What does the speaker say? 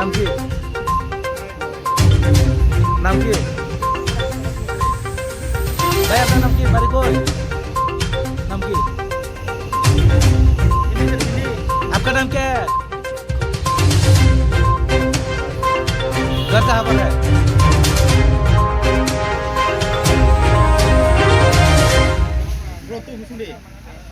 नाम की नाम की भाई अपना नाम की बारी कोई नाम की आपका नाम क्या है घर कहाँ पर